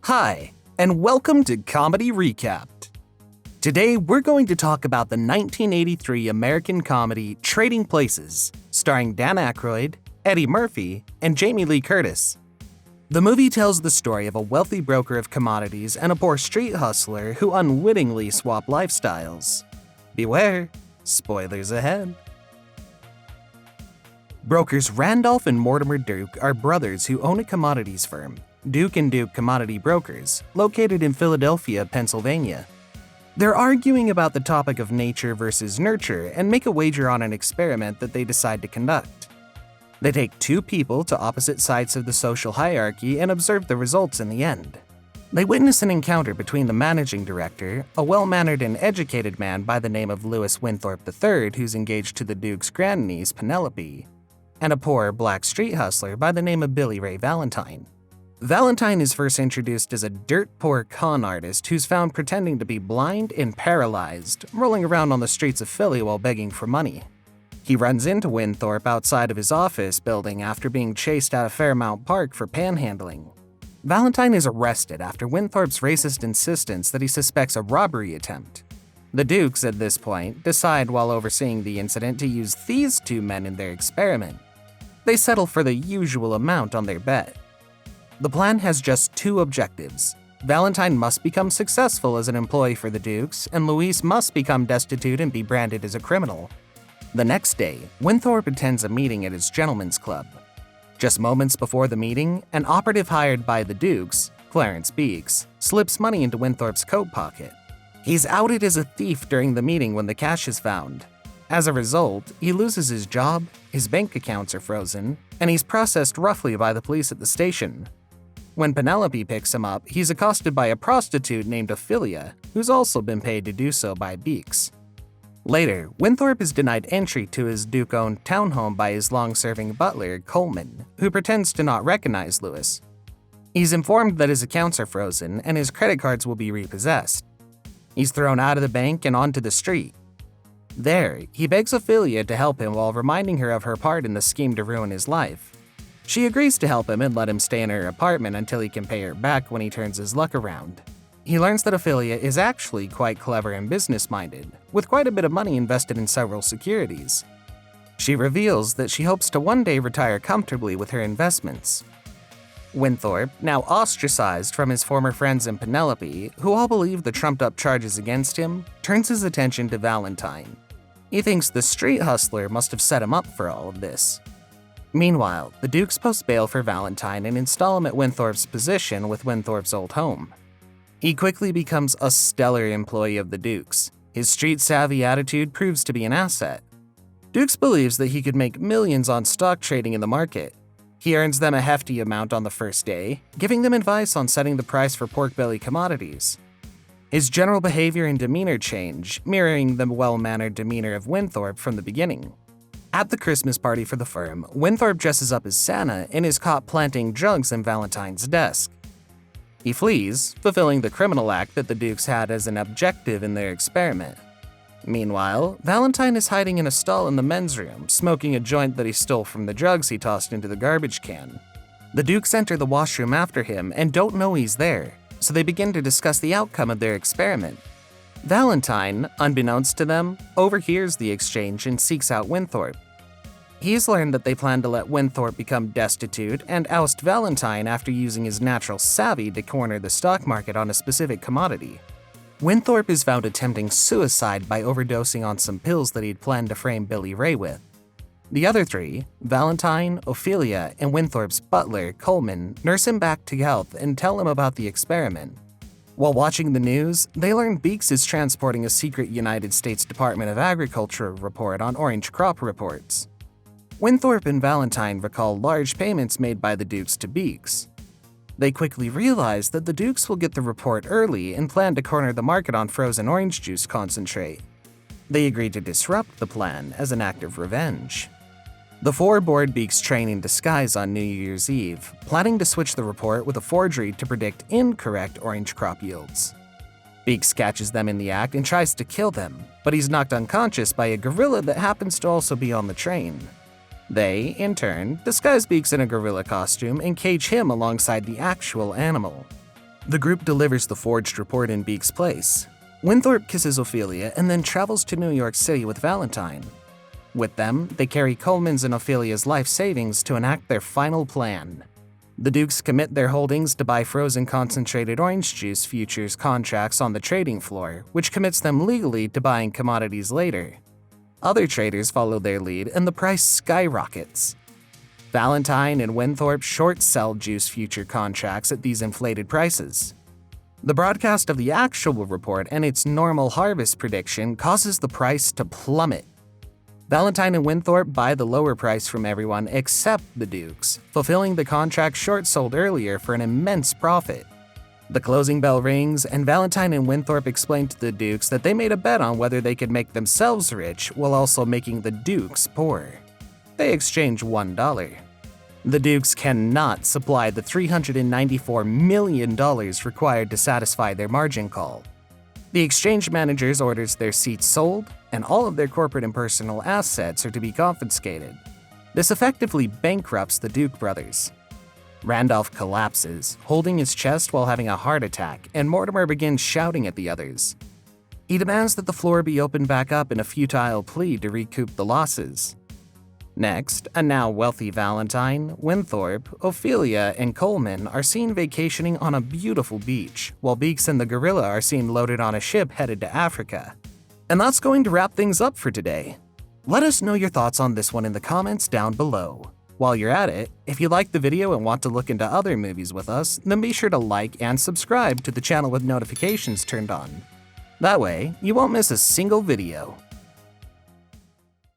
Hi, and welcome to Comedy Recapped. Today, we're going to talk about the 1983 American comedy Trading Places, starring Dan Aykroyd, Eddie Murphy, and Jamie Lee Curtis. The movie tells the story of a wealthy broker of commodities and a poor street hustler who unwittingly swap lifestyles. Beware, spoilers ahead. Brokers Randolph and Mortimer Duke are brothers who own a commodities firm, Duke & Duke Commodity Brokers, located in Philadelphia, Pennsylvania. They're arguing about the topic of nature versus nurture and make a wager on an experiment that they decide to conduct. They take two people to opposite sides of the social hierarchy and observe the results in the end. They witness an encounter between the managing director, a well-mannered and educated man by the name of Louis Winthorpe III who's engaged to the Duke's grandniece, Penelope, and a poor black street hustler by the name of Billy Ray Valentine. Valentine is first introduced as a dirt-poor con artist who's found pretending to be blind and paralyzed, rolling around on the streets of Philly while begging for money. He runs into Winthorpe outside of his office building after being chased out of Fairmount Park for panhandling. Valentine is arrested after Winthorpe's racist insistence that he suspects a robbery attempt. The Dukes, at this point, decide while overseeing the incident to use these two men in their experiment. They settle for the usual amount on their bet. The plan has just two objectives. Valentine must become successful as an employee for the Dukes, and Louise must become destitute and be branded as a criminal. The next day, Winthorpe attends a meeting at his gentleman's club. Just moments before the meeting, an operative hired by the Dukes, Clarence Beeks, slips money into Winthorpe's coat pocket. He's outed as a thief during the meeting when the cash is found. As a result, he loses his job, his bank accounts are frozen, and he's processed roughly by the police at the station. When Penelope picks him up, he's accosted by a prostitute named Ophelia, who's also been paid to do so by Beeks. Later, Winthorpe is denied entry to his Duke-owned townhome by his long-serving butler, Coleman, who pretends to not recognize Louis. He's informed that his accounts are frozen and his credit cards will be repossessed. He's thrown out of the bank and onto the street. There, he begs Ophelia to help him while reminding her of her part in the scheme to ruin his life. She agrees to help him and let him stay in her apartment until he can pay her back when he turns his luck around. He learns that Ophelia is actually quite clever and business-minded, with quite a bit of money invested in several securities. She reveals that she hopes to one day retire comfortably with her investments. Winthorpe, now ostracized from his former friends and Penelope, who all believe the trumped-up charges against him, turns his attention to Valentine. He thinks the street hustler must have set him up for all of this. Meanwhile, the Dukes post bail for Valentine and install him at Winthorpe's position with Winthorpe's old home. He quickly becomes a stellar employee of the Dukes. His street-savvy attitude proves to be an asset. Dukes believes that he could make millions on stock trading in the market. He earns them a hefty amount on the first day, giving them advice on setting the price for pork belly commodities. His general behavior and demeanor change, mirroring the well-mannered demeanor of Winthorpe from the beginning. At the Christmas party for the firm, Winthorpe dresses up as Santa and is caught planting drugs in Valentine's desk. He flees, fulfilling the criminal act that the Dukes had as an objective in their experiment. Meanwhile, Valentine is hiding in a stall in the men's room, smoking a joint that he stole from the drugs he tossed into the garbage can. The Dukes enter the washroom after him and don't know he's there, so they begin to discuss the outcome of their experiment. Valentine, unbeknownst to them, overhears the exchange and seeks out Winthorpe. He's learned that they plan to let Winthorpe become destitute and oust Valentine after using his natural savvy to corner the stock market on a specific commodity. Winthorpe is found attempting suicide by overdosing on some pills that he'd planned to frame Billy Ray with. The other three, Valentine, Ophelia, and Winthorpe's butler, Coleman, nurse him back to health and tell him about the experiment. While watching the news, they learn Beeks is transporting a secret United States Department of Agriculture report on orange crop reports. Winthorpe and Valentine recall large payments made by the Dukes to Beeks. They quickly realize that the Dukes will get the report early and plan to corner the market on frozen orange juice concentrate. They agree to disrupt the plan as an act of revenge. The four board Beeks train in disguise on New Year's Eve, planning to switch the report with a forgery to predict incorrect orange crop yields. Beeks catches them in the act and tries to kill them, but he's knocked unconscious by a gorilla that happens to also be on the train. They, in turn, disguise Beeks in a gorilla costume and cage him alongside the actual animal. The group delivers the forged report in Beak's place. Winthorpe kisses Ophelia and then travels to New York City with Valentine. With them, they carry Coleman's and Ophelia's life savings to enact their final plan. The Dukes commit their holdings to buy frozen concentrated orange juice futures contracts on the trading floor, which commits them legally to buying commodities later. Other traders follow their lead and the price skyrockets. Valentine and Winthorpe short sell juice future contracts at these inflated prices. The broadcast of the actual report and its normal harvest prediction causes the price to plummet. Valentine and Winthorpe buy the lower price from everyone except the Dukes, fulfilling the contract short-sold earlier for an immense profit. The closing bell rings, and Valentine and Winthorpe explain to the Dukes that they made a bet on whether they could make themselves rich while also making the Dukes poor. They exchange $1. The Dukes cannot supply the $394 million required to satisfy their margin call. The exchange managers orders their seats sold, and all of their corporate and personal assets are to be confiscated. This effectively bankrupts the Duke brothers. Randolph collapses, holding his chest while having a heart attack, and Mortimer begins shouting at the others. He demands that the floor be opened back up in a futile plea to recoup the losses. Next, a now wealthy Valentine, Winthorpe, Ophelia, and Coleman are seen vacationing on a beautiful beach, while Beaks and the gorilla are seen loaded on a ship headed to Africa. And that's going to wrap things up for today. Let us know your thoughts on this one in the comments down below. While you're at it, if you liked the video and want to look into other movies with us, then be sure to like and subscribe to the channel with notifications turned on. That way, you won't miss a single video.